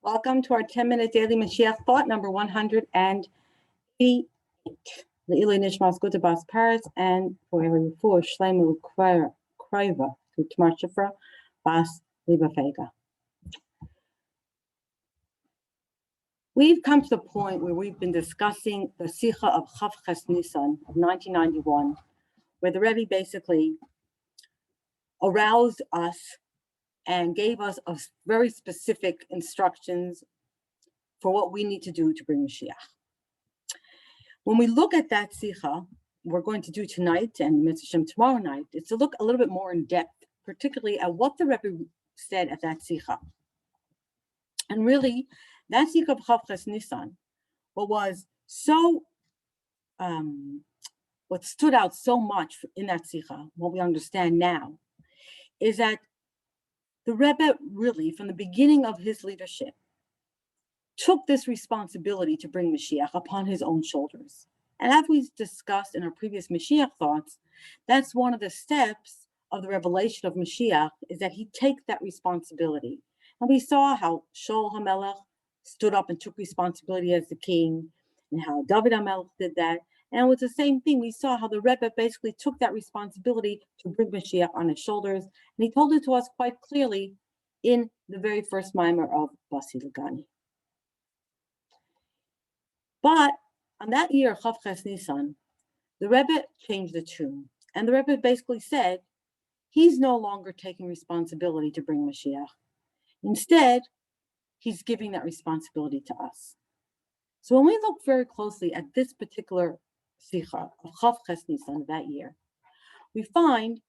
Welcome to our 10-minute daily Mashiach thought number 188. The Ilui Nishmas Gute Bas Paris and for Shleimu Kraiva to Tamar Shifra Bas Liba Fega. We've come to the point where we've been discussing the Sicha of Chav Ches Nisan of 1991, where the Rebbe basically aroused us and gave us a very specific instructions for what we need to do to bring Mashiach. When we look at that Sicha, we're going to do tonight and Mitzvah Shem tomorrow night, it's to look a little bit more in depth, particularly at what the Rebbe said at that Sicha. And really, that Sicha of Chav Ches Nisan, what stood out so much in that Sicha, what we understand now, is that the Rebbe really, from the beginning of his leadership, took this responsibility to bring Mashiach upon his own shoulders. And as we discussed in our previous Mashiach thoughts, that's one of the steps of the revelation of Mashiach, is that he takes that responsibility. And we saw how Shaul HaMelech stood up and took responsibility as the king, and how David HaMelech did that. And it was the same thing. We saw how the Rebbe basically took that responsibility to bring Mashiach on his shoulders. And he told it to us quite clearly in the very first mimer of Basi Lagani. But on that year, Chav Ches Nisan, the Rebbe changed the tune. And the Rebbe basically said, he's no longer taking responsibility to bring Mashiach. Instead, he's giving that responsibility to us. So when we look very closely at this particular Sicha of Chav Ches Nisan of that year, we find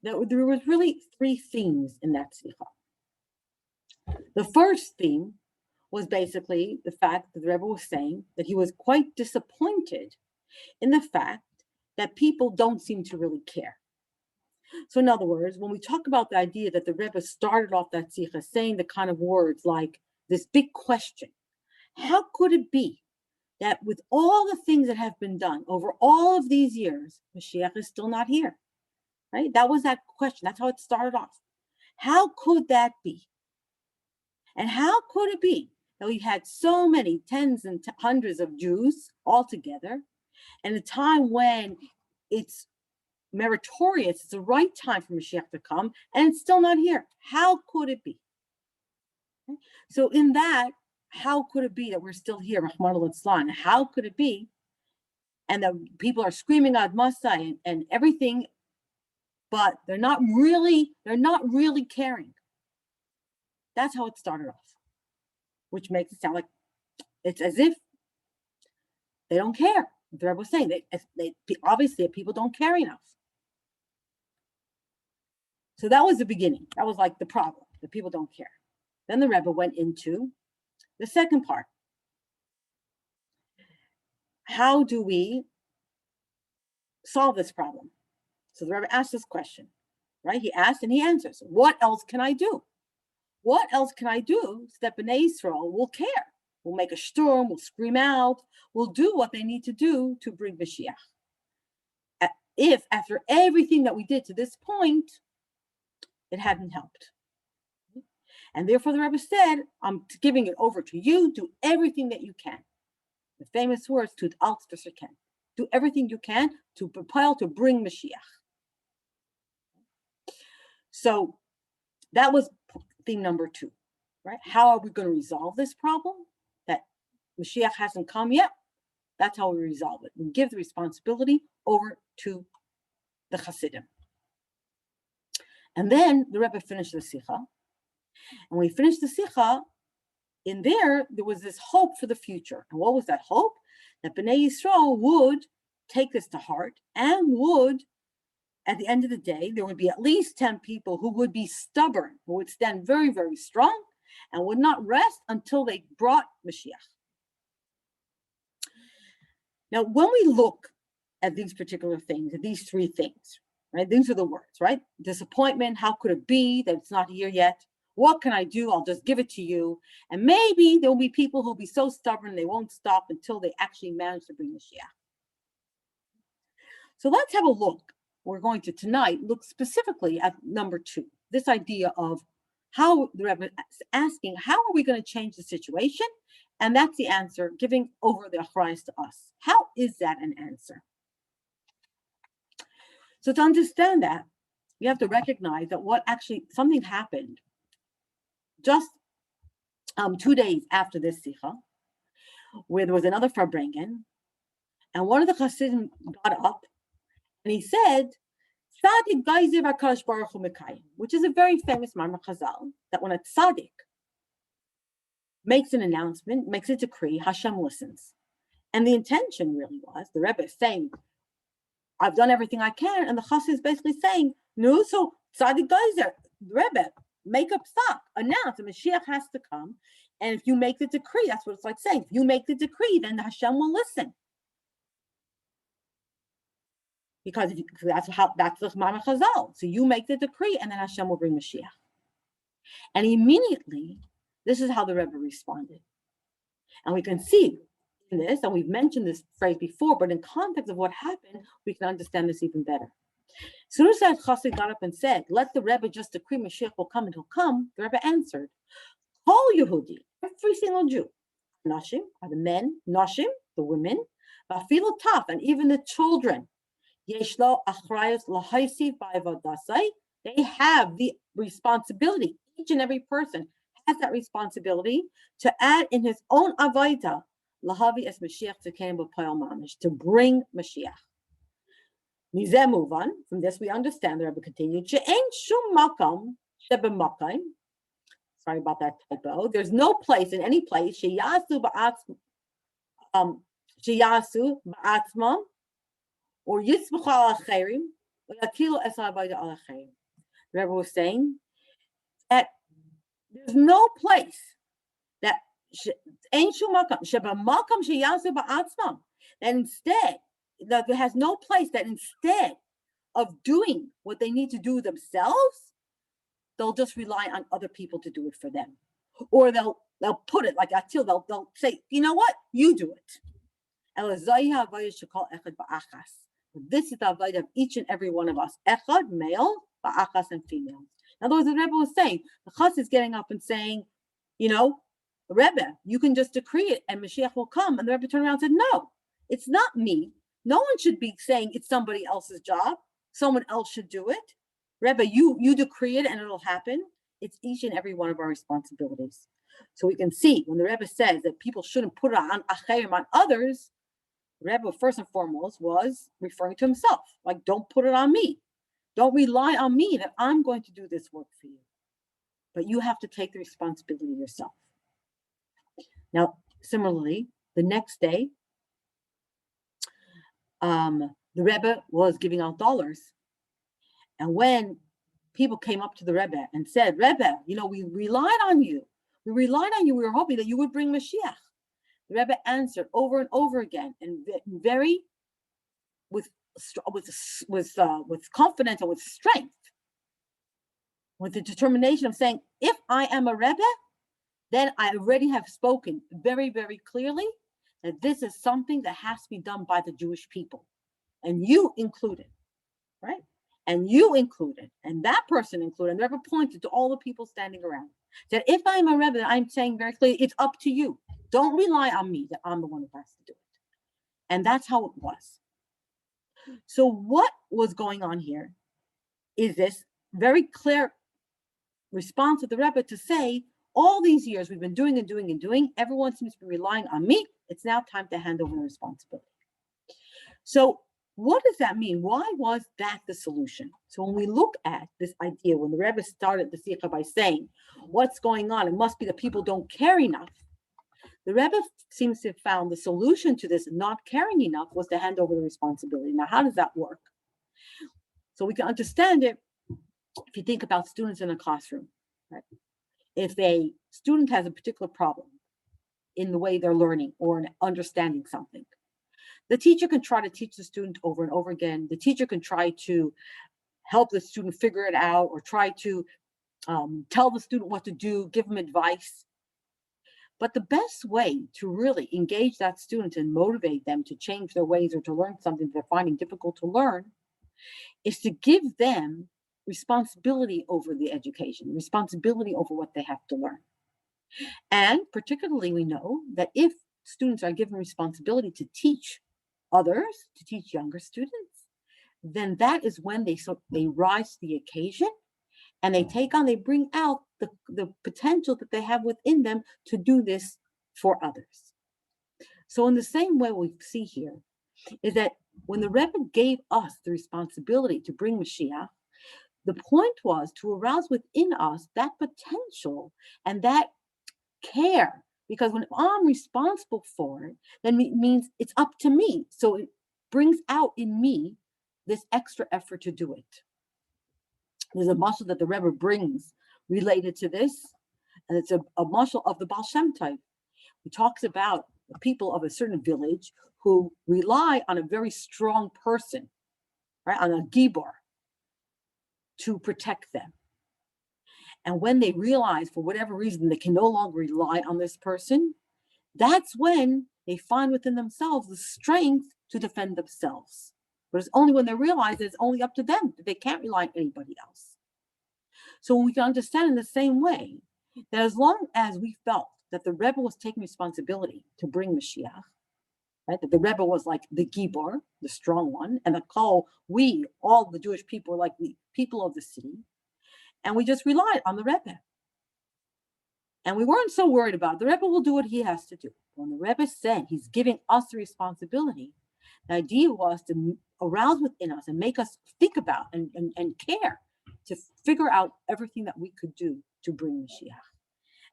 that there was really three themes in that Sicha. The first theme was basically the fact that the Rebbe was saying that he was quite disappointed in the fact that people don't seem to really care. So in other words, when we talk about the idea that the Rebbe started off that Sicha saying the kind of words like this big question, how could it be that with all the things that have been done over all of these years, Mashiach is still not here, right? That was that question. That's how it started off. How could that be? And how could it be that we had so many tens and hundreds of Jews all together, and a time when it's meritorious, it's the right time for Mashiach to come, and it's still not here? How could it be? So in that, how could it be that we're still here, Rahman al-Islam? How could it be? And that people are screaming Ad Masai and everything, but they're not really caring. That's how it started off, which makes it sound like it's as if they don't care. The Rebbe was saying they obviously people don't care enough. So that was the beginning. That was like the problem, that people don't care. Then the Rebbe went into the second part. How do we solve this problem? So the Rebbe asked this question, right? He asked and he answers. What else can I do? What else can I do so that Bnei Yisrael will care? We'll make a storm, we'll scream out, we'll do what they need to do to bring Mashiach. If after everything that we did to this point, it hadn't helped. And therefore the Rebbe said, I'm giving it over to you, do everything that you can. The famous words, tut alt v'serken. Do everything you can to propel, to bring Mashiach. So that was theme number 2, right? How are we going to resolve this problem? That Mashiach hasn't come yet. That's how we resolve it. We give the responsibility over to the Hasidim. And then the Rebbe finished the Sicha. And when we finished the Sicha, in there was this hope for the future. And what was that hope? That Bnei Yisrael would take this to heart and would, at the end of the day, there would be at least 10 people who would be stubborn, who would stand very, very strong and would not rest until they brought Mashiach. Now, when we look at these particular things, at these three things, right? These are the words, right? Disappointment, how could it be that it's not here yet? What can I do? I'll just give it to you. And maybe there will be people who will be so stubborn they won't stop until they actually manage to bring Mashiach. So let's have a look. We're going to tonight look specifically at number 2, this idea of how the Rebbe is asking, how are we going to change the situation? And that's the answer, giving over the achrayus to us. How is that an answer? So to understand that, you have to recognize that something happened just 2 days after this Sikha, where there was another Farbrengen, and one of the Chassidim got up and he said, Tzadik Geizer HaKadosh Baruch Hu Mekayim, which is a very famous Maamar Chazal, that when a tzaddik makes an announcement, makes a decree, Hashem listens. And the intention really was, the Rebbe is saying, I've done everything I can, and the Chassid is basically saying, no, so Tzadik Geizer, Rebbe, make up stock, announce, the Mashiach has to come, and if you make the decree, that's what it's like saying, if you make the decree, then Hashem will listen. Because that's the Maamar Chazal. So you make the decree, and then Hashem will bring Mashiach. And immediately, this is how the Rebbe responded. And we can see in this, and we've mentioned this phrase before, but in context of what happened, we can understand this even better. As soon as that Chassid got up and said, let the Rebbe just decree Mashiach will come and he'll come, the Rebbe answered, Kol Yehudi, every single Jew, Nashim are the men, Nashim, the women, Vafilu Taf, and even the children, Yeshlo Achrayus Lahaisiv Ba'avadasai, they have the responsibility, each and every person has that responsibility to add in his own Avaita, Lahavi es Mashiach Tzekenu B'Poel Mamish, to bring Mashiach. Mizeh Muvan, from this we understand, the Rebbe continued, She'ein shum makam shebemakam, sorry about that typo, there's no place in any place, Sheyasu ba'atzmam, or Yitzbuch al acherim, or Yakilu es ha'avaita al acherim. The Rebbe was saying that there's no place that ain't shumakam shebamakam sheyasu ba'atzmam, that instead, that there has no place that instead of doing what they need to do themselves, they'll just rely on other people to do it for them, or they'll put it like Atil. They'll say, you know what, you do it. This is the avodah of each and every one of us. Echad, male, ba'achas, and female. In other words, the Rebbe was saying, the Chassid is getting up and saying, you know, Rebbe, you can just decree it and Mashiach will come. And the Rebbe turned around and said, no, it's not me. No one should be saying it's somebody else's job. Someone else should do it. Rebbe, you decree it and it'll happen. It's each and every one of our responsibilities. So we can see when the Rebbe says that people shouldn't put it on acherim, on others, the Rebbe first and foremost was referring to himself. Like, don't put it on me. Don't rely on me that I'm going to do this work for you. But you have to take the responsibility yourself. Now, similarly, the next day, the Rebbe was giving out dollars. And when people came up to the Rebbe and said, Rebbe, you know, we relied on you. We relied on you. We were hoping that you would bring Mashiach. The Rebbe answered over and over again, and very with confidence and with strength, with the determination of saying, if I am a Rebbe, then I already have spoken very, very clearly that this is something that has to be done by the Jewish people, and you included, right? And you included, and that person included, and the Rebbe pointed to all the people standing around, that if I'm a Rebbe, I'm saying very clearly, it's up to you. Don't rely on me that I'm the one who has to do it. And that's how it was. So what was going on here is this very clear response of the Rebbe to say, all these years we've been doing and doing and doing, everyone seems to be relying on me. It's now time to hand over the responsibility. So what does that mean? Why was that the solution? So when we look at this idea, when the Rebbe started the Sikha by saying, what's going on? It must be that people don't care enough. The Rebbe seems to have found the solution to this not caring enough was to hand over the responsibility. Now, how does that work? So we can understand it if you think about students in a classroom, right? If a student has a particular problem in the way they're learning or in understanding something, the teacher can try to teach the student over and over again. The teacher can try to help the student figure it out or try to tell the student what to do, give them advice. But the best way to really engage that student and motivate them to change their ways or to learn something they're finding difficult to learn is to give them responsibility over the education, responsibility over what they have to learn. And particularly, we know that if students are given responsibility to teach others, to teach younger students, then that is when they rise to the occasion and they bring out the potential that they have within them to do this for others. So in the same way we see here is that when the Rebbe gave us the responsibility to bring Mashiach, the point was to arouse within us that potential and that care, because when I'm responsible for it, then it means it's up to me. So it brings out in me this extra effort to do it. There's a mashal that the Rebbe brings related to this, and it's a mashal of the Baal Shem Tov. He talks about the people of a certain village who rely on a very strong person, right, on a gibor, to protect them. And when they realize, for whatever reason, they can no longer rely on this person, that's when they find within themselves the strength to defend themselves. But it's only when they realize that it's only up to them, that they can't rely on anybody else. So we can understand in the same way that as long as we felt that the Rebbe was taking responsibility to bring Mashiach, right, that the Rebbe was like the Gibor, the strong one, and the Kol, we, all the Jewish people, were like the people of the city, and we just relied on the Rebbe. And we weren't so worried about it. The Rebbe will do what he has to do. When the Rebbe said he's giving us the responsibility, the idea was to arouse within us and make us think about and care to figure out everything that we could do to bring Mashiach.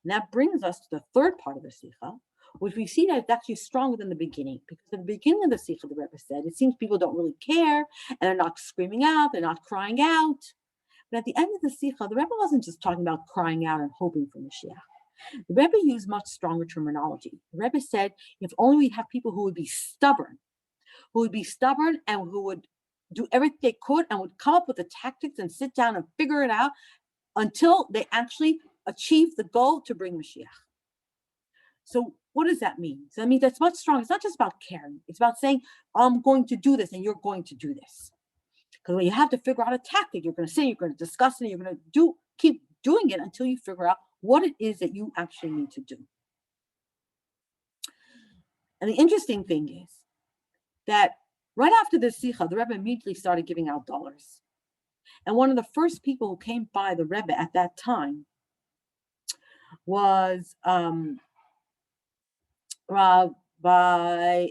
And that brings us to the third part of the Sikha, which we see that it's actually stronger than the beginning. Because at the beginning of the Sikha, the Rebbe said, it seems people don't really care, and they're not screaming out, they're not crying out. But at the end of the Sikha, the Rebbe wasn't just talking about crying out and hoping for Mashiach. The Rebbe used much stronger terminology. The Rebbe said, if only we have people who would be stubborn and who would do everything they could and would come up with the tactics and sit down and figure it out until they actually achieve the goal to bring Mashiach. So what does that mean? So that means that's much stronger. It's not just about caring. It's about saying, I'm going to do this and you're going to do this. Because when you have to figure out a tactic, you're going to say, you're going to discuss it, you're going to keep doing it until you figure out what it is that you actually need to do. And the interesting thing is that right after the Sikha, the Rebbe immediately started giving out dollars. And one of the first people who came by the Rebbe at that time was Rabbi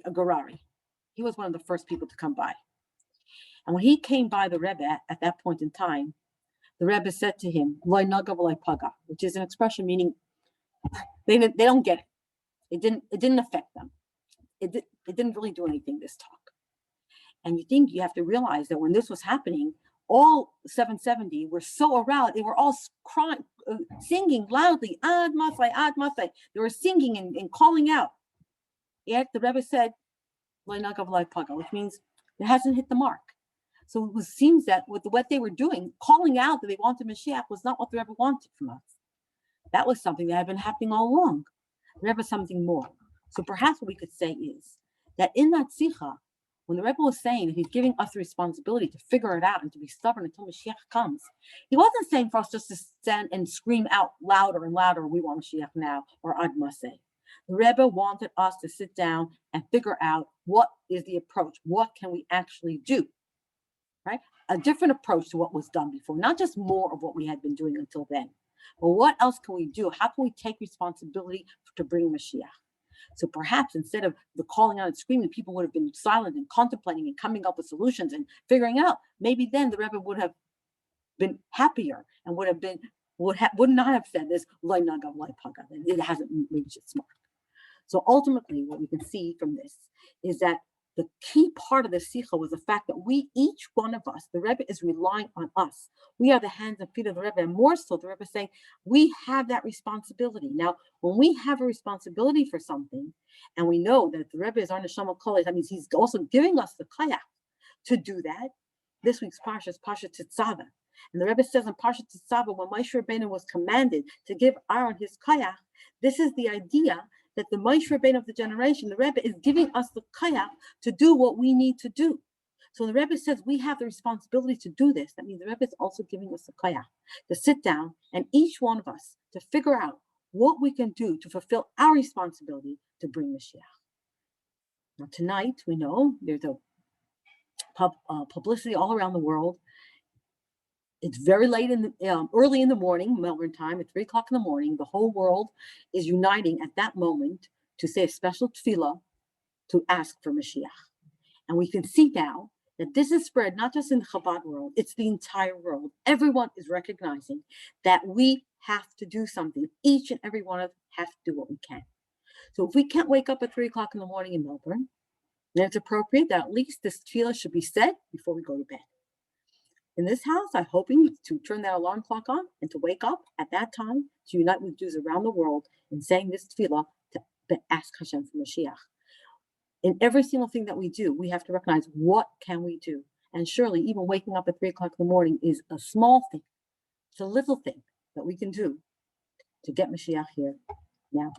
Garari. He was one of the first people to come by. And when he came by the Rebbe at that point in time, the Rebbe said to him, "Loi naga v'loi paga," which is an expression meaning they don't get it. It didn't affect them. It didn't really do anything, this talk. And you have to realize that when this was happening, all 770 were so aroused. They were all crying, singing loudly, Ad Masai, Ad Masai. They were singing and calling out. Yet the Rebbe said, "Loi naga v'loi paga," which means it hasn't hit the mark. So it seems that with what they were doing, calling out that they wanted Mashiach was not what the Rebbe wanted from us. That was something that had been happening all along. The Rebbe something more. So perhaps what we could say is that in that Sikha, when the Rebbe was saying that he's giving us the responsibility to figure it out and to be stubborn until Mashiach comes, he wasn't saying for us just to stand and scream out louder and louder, "We want Mashiach now," or "Ad Maseh." The Rebbe wanted us to sit down and figure out what is the approach, what can we actually do, right? A different approach to what was done before, not just more of what we had been doing until then. But what else can we do? How can we take responsibility to bring Mashiach? So perhaps instead of the calling out and screaming, people would have been silent and contemplating and coming up with solutions and figuring out. Maybe then the Rebbe would have been happier and would not have said this, "Loi naga v'loi paga," that it hasn't reached its mark. So ultimately, what we can see from this is that the key part of the Sikha was the fact that we, each one of us, the Rebbe is relying on us. We are the hands and feet of the Rebbe, and more so, the Rebbe is saying, we have that responsibility. Now, when we have a responsibility for something, and we know that the Rebbe is our Neshama Kol, that means he's also giving us the Kayach to do that. This week's Parsha is Parsha Tetzaveh. And the Rebbe says in Parsha Tetzaveh, when Moshe Rabbeinu was commanded to give Aaron his Kayach, this is the idea that the Moshe Rabbeinu of the generation, the Rebbe, is giving us the kayach to do what we need to do. So the Rebbe says we have the responsibility to do this. That means the Rebbe is also giving us a koyach to sit down and each one of us to figure out what we can do to fulfill our responsibility to bring Mashiach. Now tonight, we know there's a publicity all around the world. It's very late early in the morning, Melbourne time, at 3 o'clock in the morning. The whole world is uniting at that moment to say a special tefillah to ask for Mashiach. And we can see now that this is spread not just in the Chabad world, it's the entire world. Everyone is recognizing that we have to do something. Each and every one of us has to do what we can. So if we can't wake up at 3 o'clock in the morning in Melbourne, then it's appropriate that at least this tefillah should be said before we go to bed. In this house, I'm hoping to turn that alarm clock on and to wake up at that time to unite with Jews around the world in saying this tefillah to ask Hashem for Mashiach. In every single thing that we do, we have to recognize what can we do. And surely even waking up at 3 o'clock in the morning is a small thing. It's a little thing that we can do to get Mashiach here now.